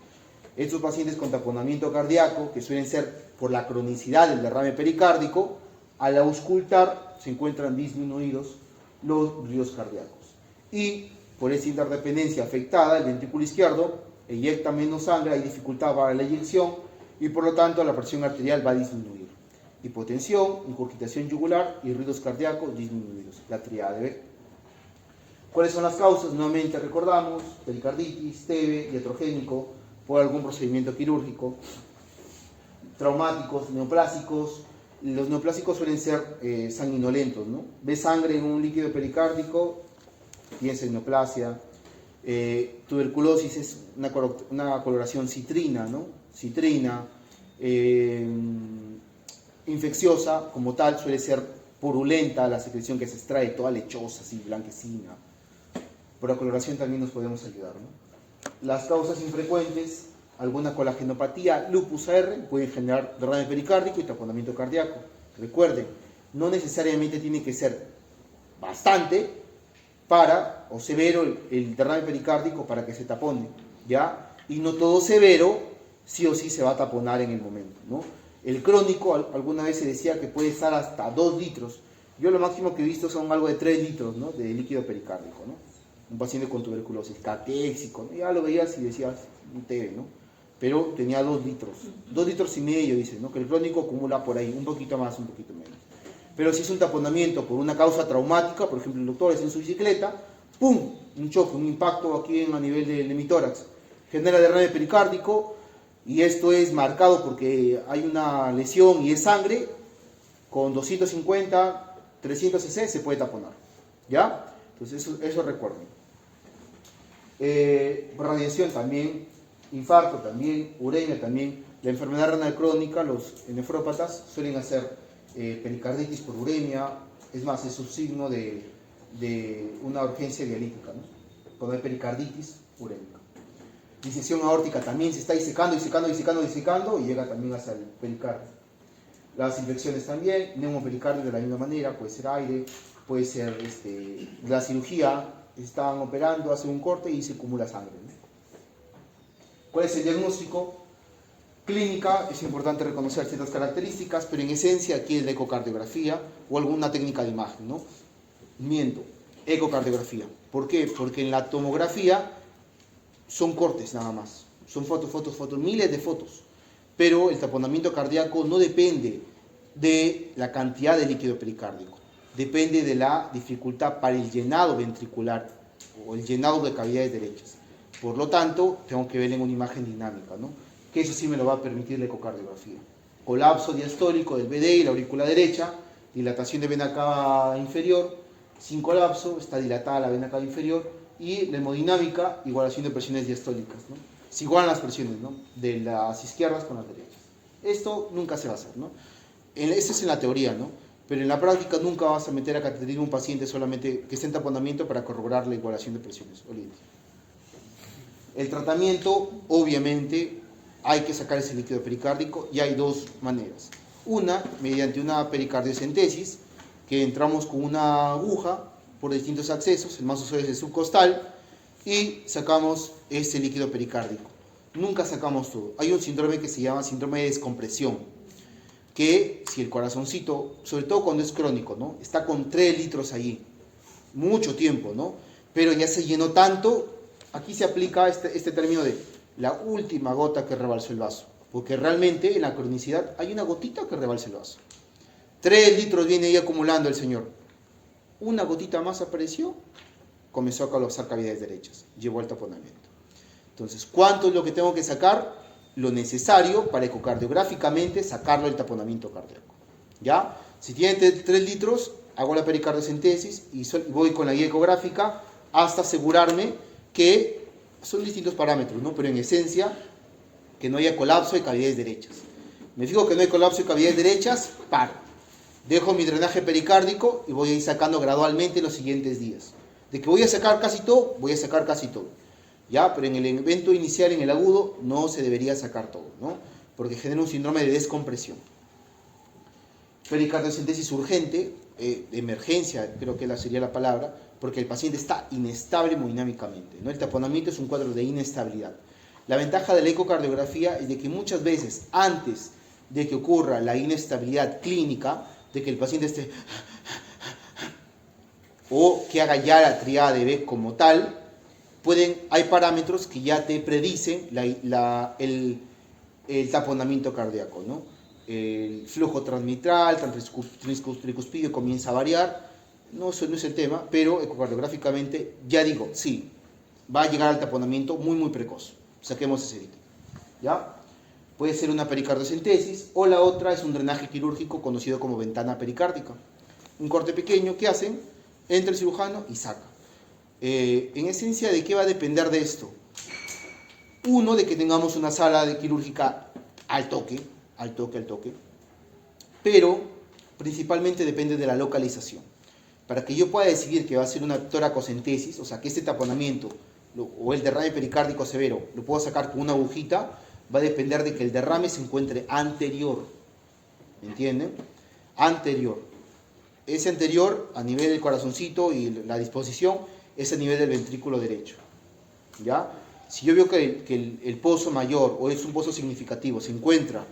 [SPEAKER 1] Estos pacientes con taponamiento cardíaco, que suelen ser por la cronicidad del derrame pericárdico, al auscultar se encuentran disminuidos los ruidos cardíacos. Y por esa interdependencia afectada, el ventrículo izquierdo eyecta menos sangre, hay dificultad para la eyección y por lo tanto la presión arterial va a disminuir. Hipotensión, ingurgitación yugular y ruidos cardíacos disminuidos. La triada de Beck. ¿Cuáles son las causas? Nuevamente recordamos: pericarditis, TB, iatrogénico, por algún procedimiento quirúrgico, traumáticos, neoplásicos. Los neoplásicos suelen ser sanguinolentos, ¿no? Ve sangre en un líquido pericárdico, piensa en neoplasia. Tuberculosis es una coloración citrina, ¿no? Citrina. Infecciosa, como tal, suele ser purulenta la secreción que se extrae, toda lechosa, así, blanquecina. Por la coloración también nos podemos ayudar, ¿no? Las causas infrecuentes: alguna colagenopatía, lupus AR, pueden generar derrame pericárdico y taponamiento cardíaco. Recuerden, no necesariamente tiene que ser bastante o severo el derrame pericárdico para que se tapone, ¿ya? Y no todo severo sí o sí se va a taponar en el momento, ¿no? El crónico, alguna vez se decía que puede estar hasta 2 litros. Yo lo máximo que he visto son algo de 3 litros, ¿no?, de líquido pericárdico, ¿no? Un paciente con tuberculosis, catéxico, ¿no? Ya lo veías y decías, un TB, ¿no? Pero tenía 2 litros, 2 litros y medio, dice, ¿no? Que el crónico acumula por ahí, un poquito más, un poquito menos. Pero si es un taponamiento por una causa traumática, por ejemplo, el doctor es en su bicicleta, ¡pum!, un choque, un impacto aquí a nivel del hemitórax, genera derrame pericárdico. Y esto es marcado porque hay una lesión y es sangre, con 250, 300 cc se puede taponar, ¿ya? Entonces eso recuerden. Radiación también, infarto también, uremia también. La enfermedad renal crónica, los nefrópatas suelen hacer pericarditis por uremia. Es más, es un signo de una urgencia dialítica, ¿no? Cuando hay pericarditis urémica. Disección aórtica también se está disecando y llega también hasta el pericardio. Las infecciones también, neumopericardio de la misma manera, puede ser aire, puede ser la cirugía, están operando, hacen un corte y se acumula sangre, ¿no? ¿Cuál es el diagnóstico? Clínica, es importante reconocer ciertas características, pero en esencia aquí es la ecocardiografía o alguna técnica de imagen, ¿no? Miento, ecocardiografía. ¿Por qué? Porque en la tomografía son cortes nada más, son fotos, miles de fotos, pero el taponamiento cardíaco no depende de la cantidad de líquido pericárdico, depende de la dificultad para el llenado ventricular o el llenado de cavidades derechas. Por lo tanto, tengo que ver en una imagen dinámica, ¿no? Que eso sí me lo va a permitir la ecocardiografía. Colapso diastólico del BD y la aurícula derecha, dilatación de vena cava inferior, sin colapso, está dilatada la vena cava inferior, y la hemodinámica, igualación de presiones diastólicas, ¿no? Se igualan las presiones, ¿no?, de las izquierdas con las derechas. Esto nunca se va a hacer, ¿no? Esto es en la teoría, ¿no? Pero en la práctica nunca vas a meter a cateterismo a un paciente solamente que esté en taponamiento para corroborar la igualación de presiones. Olvídate. El tratamiento, obviamente, hay que sacar ese líquido pericárdico y hay 2 maneras. Una, mediante una pericardiocentesis, que entramos con una aguja por distintos accesos, el más usual es el subcostal, y sacamos este líquido pericárdico. Nunca sacamos todo. Hay un síndrome que se llama síndrome de descompresión, que si el corazoncito, sobre todo cuando es crónico, ¿no?, está con 3 litros allí, mucho tiempo, ¿no?, pero ya se llenó tanto, aquí se aplica este término de la última gota que rebalsó el vaso. porque realmente en la cronicidad hay una gotita que rebalsa el vaso. 3 litros viene ahí acumulando el señor. Una gotita más apareció, comenzó a colapsar cavidades derechas, llevó al taponamiento. Entonces, ¿cuánto es lo que tengo que sacar? Lo necesario para ecocardiográficamente sacarlo del taponamiento cardíaco. ¿Ya? Si tiene 3 litros, hago la pericardiocentesis y voy con la guía ecográfica hasta asegurarme que son distintos parámetros, ¿no? Pero en esencia, que no haya colapso de cavidades derechas. Me fijo que no hay colapso de cavidades derechas, paro. Dejo mi drenaje pericárdico y voy a ir sacando gradualmente los siguientes días. De que voy a sacar casi todo, voy a sacar casi todo. ¿Ya? Pero en el evento inicial, en el agudo, no se debería sacar todo, ¿no? Porque genera un síndrome de descompresión. Pericardiocentesis urgente, de emergencia, creo que sería la palabra, porque el paciente está inestable hemodinámicamente, ¿no? El taponamiento es un cuadro de inestabilidad. La ventaja de la ecocardiografía es de que muchas veces, antes de que ocurra la inestabilidad clínica, de que el paciente esté o que haga ya la triada de B como tal, hay parámetros que ya te predicen el taponamiento cardíaco, ¿no? El flujo transmitral, tricuspidio comienza a variar, no, eso no es el tema, pero ecocardiográficamente ya digo, sí, va a llegar al taponamiento muy muy precoz, saquemos ese dito, ¿ya? Puede ser una pericardiocentesis o la otra es un drenaje quirúrgico conocido como ventana pericárdica. Un corte pequeño, ¿qué hacen? Entra el cirujano y saca. En esencia, ¿de qué va a depender de esto? Uno, de que tengamos una sala de quirúrgica al toque, pero principalmente depende de la localización. Para que yo pueda decidir que va a ser una toracocentesis, o sea, que este taponamiento o el derrame pericárdico severo lo puedo sacar con una agujita, va a depender de que el derrame se encuentre anterior, ¿me entienden? Anterior. Ese anterior, a nivel del corazoncito y la disposición, es a nivel del ventrículo derecho, ¿ya? Si yo veo que el pozo mayor o es un pozo significativo se encuentra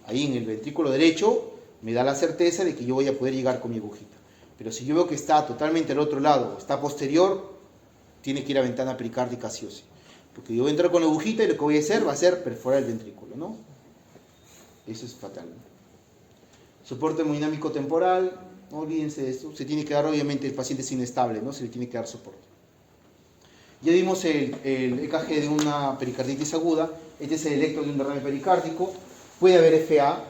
[SPEAKER 1] ahí en el ventrículo derecho, me da la certeza de que yo voy a poder llegar con mi agujita. Pero si yo veo que está totalmente al otro lado, está posterior, tiene que ir a ventana pericárdica sí o sí. Porque yo voy a entrar con la agujita y lo que voy a hacer va a ser perforar el ventrículo, ¿no? Eso es fatal. Soporte hemodinámico temporal, no olvídense de esto. Se tiene que dar, obviamente, el paciente es inestable, ¿no? Se le tiene que dar soporte. Ya vimos el EKG de una pericarditis aguda. Este es el electro de un derrame pericárdico. Puede haber FA.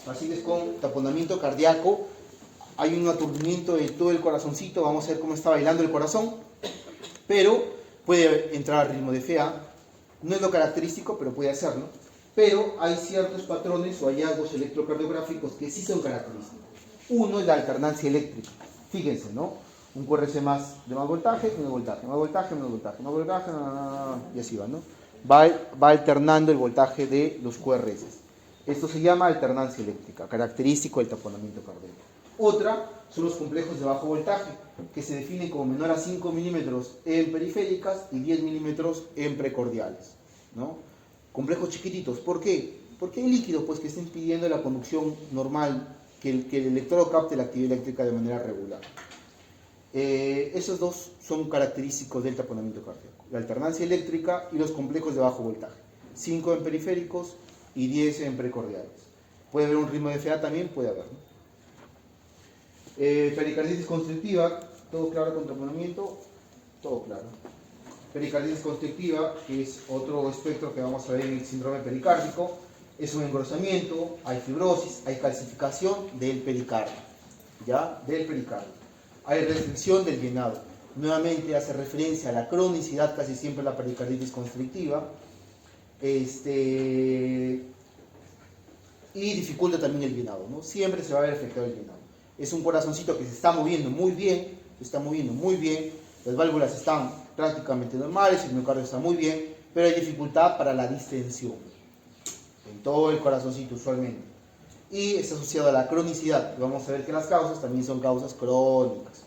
[SPEAKER 1] Pacientes con taponamiento cardíaco. Hay un aturdimiento de todo el corazoncito. Vamos a ver cómo está bailando el corazón. Pero puede entrar al ritmo de FA. No es lo característico, pero puede hacerlo. Pero hay ciertos patrones o hallazgos electrocardiográficos que sí son característicos. Uno es la alternancia eléctrica. Fíjense, ¿no? Un QRS más de más voltaje, menos voltaje, más voltaje, menos voltaje, más voltaje, y así va, ¿no? Va alternando el voltaje de los QRS. Esto se llama alternancia eléctrica, característico del taponamiento cardíaco. Otra son los complejos de bajo voltaje, que se definen como menor a 5 milímetros en periféricas y 10 milímetros en precordiales, ¿no? Complejos chiquititos. ¿Por qué? Porque hay líquidos pues, que están impidiendo la conducción normal, que el electrodo capte la actividad eléctrica de manera regular. Esos dos son característicos del taponamiento cardíaco, la alternancia eléctrica y los complejos de bajo voltaje, 5 en periféricos y 10 en precordiales. Puede haber un ritmo de FA también, puede haber, ¿no? Pericarditis constrictiva, todo claro con taponamiento, todo claro. Pericarditis constrictiva, que es otro espectro que vamos a ver en el síndrome pericárdico, es un engrosamiento, hay fibrosis, hay calcificación del pericardio, ¿ya? Del pericardio. Hay restricción del llenado. Nuevamente hace referencia a la cronicidad, casi siempre la pericarditis constrictiva, y dificulta también el llenado, ¿no? Siempre se va a ver afectado el llenado. Es un corazoncito que se está moviendo muy bien, las válvulas están prácticamente normales, el miocardio está muy bien, pero hay dificultad para la distensión en todo el corazoncito usualmente. Y está asociado a la cronicidad. Vamos a ver que las causas también son causas crónicas.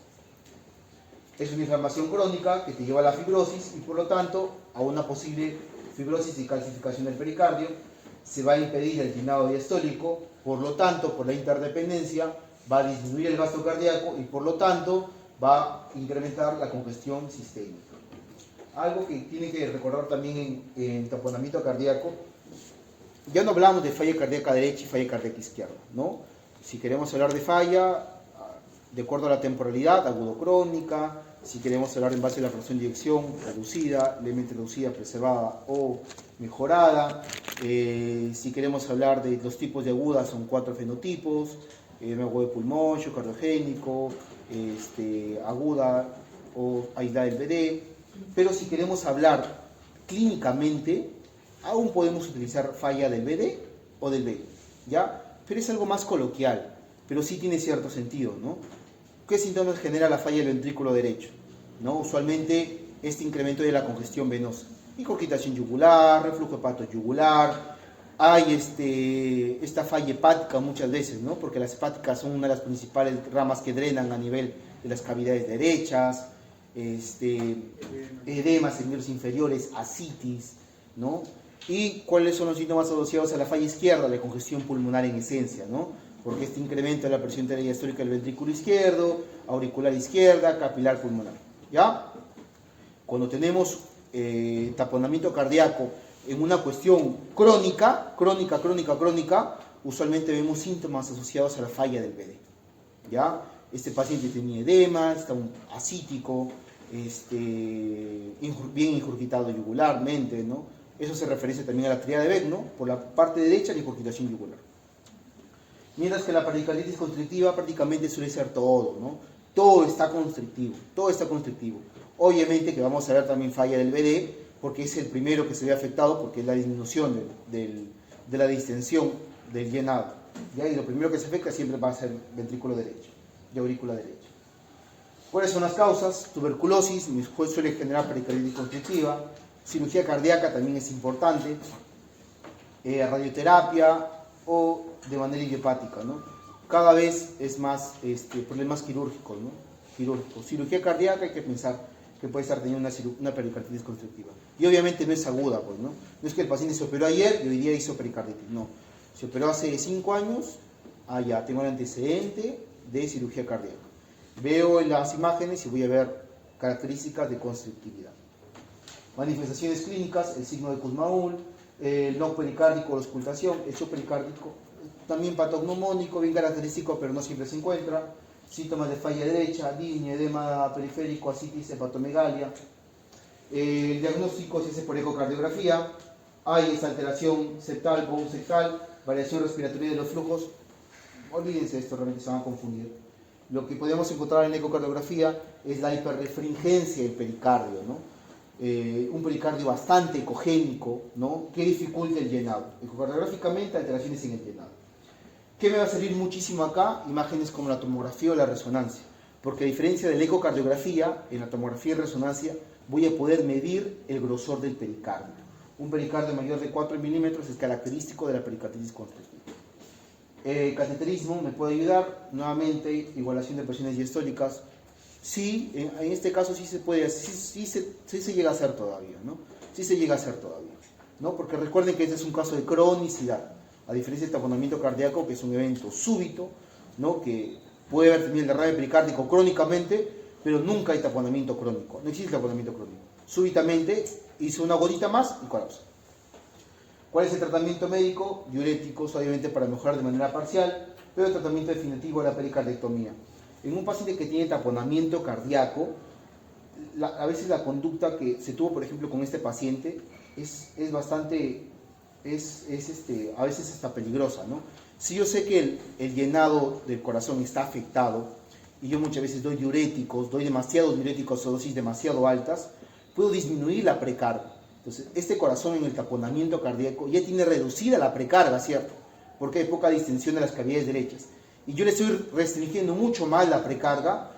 [SPEAKER 1] Es una inflamación crónica que te lleva a la fibrosis y por lo tanto a una posible fibrosis y calcificación del pericardio. Se va a impedir el llenado diastólico, por lo tanto, por la interdependencia, va a disminuir el gasto cardíaco y por lo tanto va a incrementar la congestión sistémica. Algo que tiene que recordar también en taponamiento cardíaco Ya no hablamos de falla cardíaca derecha y falla cardíaca izquierda, ¿no? Si queremos hablar de falla, de acuerdo a la temporalidad, agudo-crónica, si queremos hablar en base a la fracción de eyección, reducida, levemente reducida, preservada o mejorada, si queremos hablar de los tipos de agudas, son 4 fenotipos, agudo de pulmón, shock cardiogénico, aguda o aislada del BD, pero si queremos hablar clínicamente, aún podemos utilizar falla del BD o del BI, ¿ya? Pero es algo más coloquial, pero sí tiene cierto sentido, ¿no? ¿Qué síntomas genera la falla del ventrículo derecho? ¿No? Usualmente este incremento de la congestión venosa, ingurgitación yugular, reflujo hepato-yugular, hay esta falla hepática muchas veces, ¿no? Porque las hepáticas son una de las principales ramas que drenan a nivel de las cavidades derechas, edemas en miembros inferiores, ascitis, ¿no? ¿Y cuáles son los síntomas asociados a la falla izquierda? La congestión pulmonar en esencia, ¿no? Porque este incremento de la presión diastólica del ventrículo izquierdo, auricular izquierda, capilar pulmonar, ¿ya? Cuando tenemos taponamiento cardíaco en una cuestión crónica, usualmente vemos síntomas asociados a la falla del BD, ¿ya? Este paciente tenía edema, está ascítico, bien ingurgitado yugularmente, ¿no? Eso se refiere también a la tríada de Beck, ¿no? Por la parte derecha, la ingurgitación yugular. Mientras que la pericarditis constrictiva prácticamente suele ser todo, ¿no? Todo está constrictivo. Obviamente que vamos a ver también falla del BD, porque es el primero que se ve afectado, porque es la disminución de la distensión del llenado, ¿ya? Y lo primero que se afecta siempre va a ser ventrículo derecho y aurícula derecha. ¿Cuáles son las causas? Tuberculosis suele generar pericarditis constrictiva, cirugía cardíaca también es importante, radioterapia o de manera idiopática, ¿no? Cada vez es más problemas quirúrgicos, ¿no? Cirugía cardíaca hay que pensar que puede estar teniendo una pericarditis constrictiva. Y obviamente no es aguda, pues, ¿no? No es que el paciente se operó ayer y hoy día hizo pericarditis, no. Se operó hace 5 años, ya tengo el antecedente de cirugía cardíaca. Veo en las imágenes y voy a ver características de constrictividad. Manifestaciones clínicas, el signo de Kussmaul, el no pericárdico o la auscultación, el shock pericárdico, también patognomónico, bien característico, pero no siempre se encuentra. Síntomas de falla derecha, disnea, edema periférico, ascitis, hepatomegalia. El diagnóstico se hace por ecocardiografía. Hay esa alteración septal, bone septal, variación respiratoria de los flujos. Olvídense esto, realmente se van a confundir. Lo que podemos encontrar en ecocardiografía es la hiperrefringencia del pericardio, ¿no? Un pericardio bastante ecogénico, ¿no? Que dificulta el llenado. Ecocardiográficamente, alteraciones en el llenado. ¿Qué me va a servir muchísimo acá? Imágenes como la tomografía o la resonancia. Porque a diferencia de la ecocardiografía, en la tomografía y resonancia voy a poder medir el grosor del pericardio. Un pericardio mayor de 4 milímetros es característico de la pericarditis constrictiva. Cateterismo me puede ayudar, nuevamente, igualación de presiones diastólicas. Sí, en este caso sí se puede, sí se llega a hacer todavía, ¿no? Sí se llega a hacer todavía, ¿no? Porque recuerden que este es un caso de cronicidad, a diferencia del taponamiento cardíaco, que es un evento súbito, ¿no? Que puede haber tenido el derrame pericárdico crónicamente, pero nunca hay taponamiento crónico, no existe taponamiento crónico. Súbitamente hizo una gotita más y colapsa. ¿Cuál es el tratamiento médico? Diuréticos, obviamente para mejorar de manera parcial, pero el tratamiento definitivo es la pericardectomía. En un paciente que tiene taponamiento cardíaco, a veces la conducta que se tuvo, por ejemplo, con este paciente es bastante, a veces hasta peligrosa, ¿no? Si yo sé que el llenado del corazón está afectado y yo muchas veces doy diuréticos, doy demasiados diuréticos o dosis demasiado altas, puedo disminuir la precarga. Entonces, este corazón en el taponamiento cardíaco ya tiene reducida la precarga, ¿cierto? Porque hay poca distensión de las cavidades derechas. Y yo le estoy restringiendo mucho más la precarga,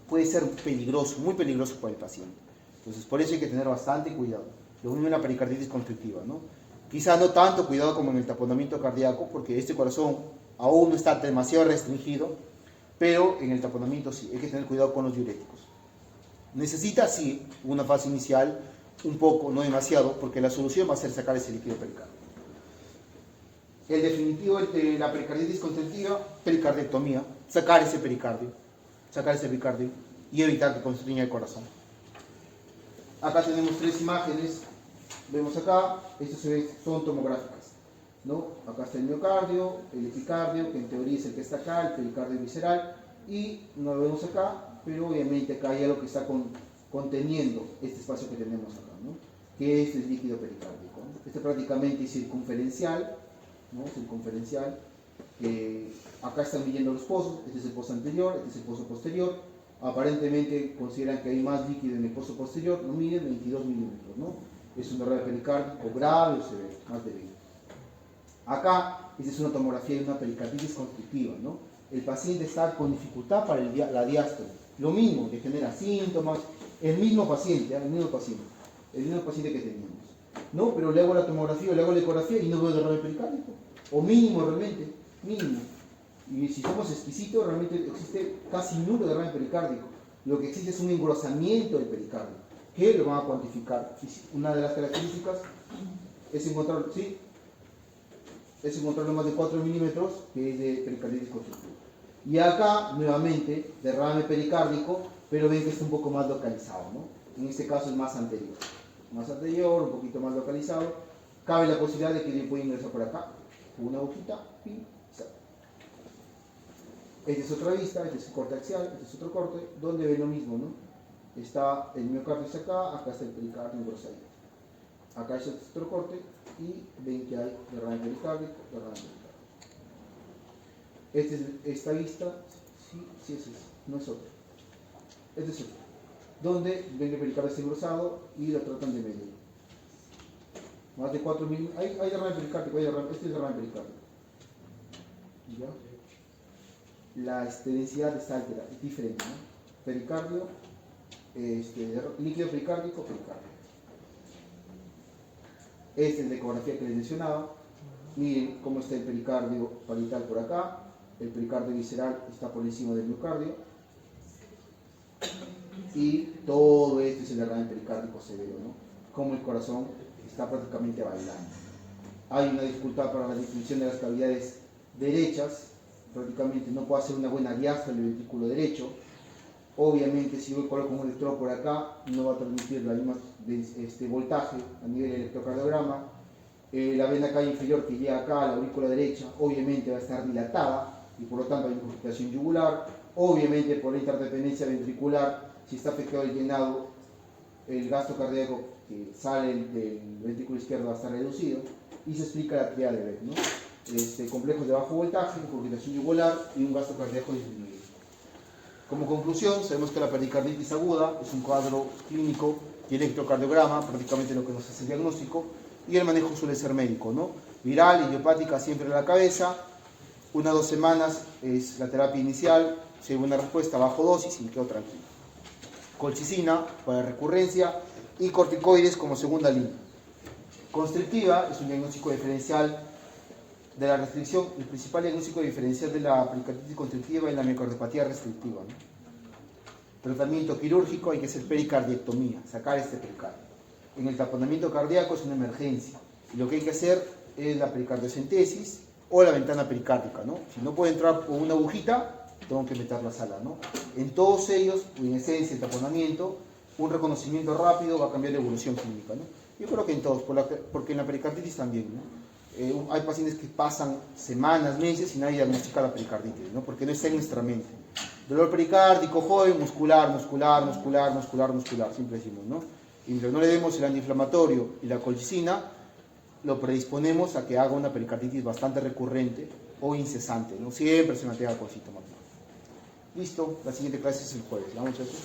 [SPEAKER 1] puede ser peligroso, muy peligroso para el paciente. Entonces, por eso hay que tener bastante cuidado. Lo mismo en la pericarditis constrictiva, ¿no? Quizá no tanto cuidado como en el taponamiento cardíaco, porque este corazón aún no está demasiado restringido, pero en el taponamiento sí, hay que tener cuidado con los diuréticos. Necesita, sí, una fase inicial, un poco, no demasiado, porque la solución va a ser sacar ese líquido pericárdico. El definitivo de la pericarditis constrictiva, pericardectomía, sacar ese pericardio y evitar que constriña el corazón. Acá tenemos 3 imágenes, vemos acá, estas son tomográficas. ¿no? Acá está el miocardio, el epicardio, que en teoría es el que está acá, el pericardio visceral, y no lo vemos acá, pero obviamente acá hay algo que está conteniendo este espacio que tenemos acá, ¿no? Que es el líquido pericárdico, ¿no? Este prácticamente es circunferencial, ¿no? Circunferencial. Acá están midiendo los pozos, este es el pozo anterior, este es el pozo posterior. Aparentemente consideran que hay más líquido en el pozo posterior, lo miden 22 milímetros, ¿no? Es un derrame pericárdico grave o severo, más de 20. Acá, esta es una tomografía de una pericarditis constrictiva, ¿no? El paciente está con dificultad para la diástole. Lo mismo, que genera síntomas, el mismo paciente que teníamos, ¿no? Pero le hago la tomografía, le hago la ecografía y no veo derrame pericárdico. O mínimo realmente, mínimo. Y si somos exquisitos, realmente existe casi nulo derrame pericárdico. Lo que existe es un engrosamiento del pericardio, que lo van a cuantificar. Una de las características es encontrar, ¿sí? Es encontrarlo más de 4 milímetros, que es de pericarditis constrictiva. Y acá, nuevamente, derrame pericárdico, pero ven que está un poco más localizado, ¿no? En este caso es más anterior. Más anterior, un poquito más localizado. Cabe la posibilidad de que le pueda ingresar por acá, con una agujita, y sale. Esta es otra vista, este es el corte axial, este es otro corte, donde ven lo mismo, ¿no? Está el miocardio acá está el pericardio engrosadito. Acá es otro corte y ven que hay derrame pericárdico, derrame pericárdico. Esta vista, sí es ese, no es otro. Este es otro, donde ven que el pericardio está engrosado y lo tratan de medir. Más de 4 milímetros, hay derrame pericárdico, este es derrame pericárdico. ¿Ya? La densidad está alterada, es diferente, ¿no? Pericardio, líquido pericárdico, pericardio. Esta es la ecografía que les mencionaba. Miren cómo está el pericardio parietal por acá, el pericardio visceral está por encima del miocardio, y todo esto es el derrame pericárdico severo, ¿no? Como el corazón está prácticamente bailando. Hay una dificultad para la definición de las cavidades derechas, prácticamente no puedo hacer una buena diástole del ventrículo derecho. Obviamente, si yo coloco un electrodo por acá, no va a transmitir la misma voltaje a nivel del electrocardiograma. La vena cava inferior que llega acá a la aurícula derecha, obviamente va a estar dilatada y por lo tanto hay incurgitación yugular. Obviamente, por la interdependencia ventricular, si está afectado el llenado, el gasto cardíaco que sale del ventrículo izquierdo va a estar reducido y se explica la tríada de Beck, ¿no? Complejos de bajo voltaje, incurgitación yugular y un gasto cardíaco disminuido. Como conclusión, sabemos que la pericarditis aguda es un cuadro clínico y electrocardiograma, prácticamente lo que nos hace el diagnóstico, y el manejo suele ser médico, ¿no? Viral, idiopática, siempre en la cabeza, 1 a 2 semanas es la terapia inicial, si hay buena respuesta, bajo dosis y me quedo tranquilo. Colchicina para recurrencia y corticoides como segunda línea. Constrictiva es un diagnóstico diferencial de la restricción, el principal diagnóstico diferencial de la pericarditis constrictiva es la miocardiopatía restrictiva, ¿no? Tratamiento quirúrgico, hay que hacer pericardiectomía, sacar este pericardio. En el taponamiento cardíaco es una emergencia y lo que hay que hacer es la pericardiocentesis o la ventana pericárdica, ¿no? Si no puede entrar con una agujita, tengo que meter la sala, ¿no? En todos ellos, en esencia, el taponamiento, un reconocimiento rápido va a cambiar la evolución clínica, ¿no? Yo creo que en todos, porque en la pericarditis también, ¿no? Hay pacientes que pasan semanas, meses y nadie diagnostica la pericarditis, ¿no? Porque no está en nuestra mente. Dolor pericárdico, joven, muscular, siempre decimos, ¿no? Y mientras no le demos el antiinflamatorio y la colchicina, lo predisponemos a que haga una pericarditis bastante recurrente o incesante, ¿no? Siempre se mantenga con síntomas. Listo, la siguiente clase es el jueves. ¿La muchachos?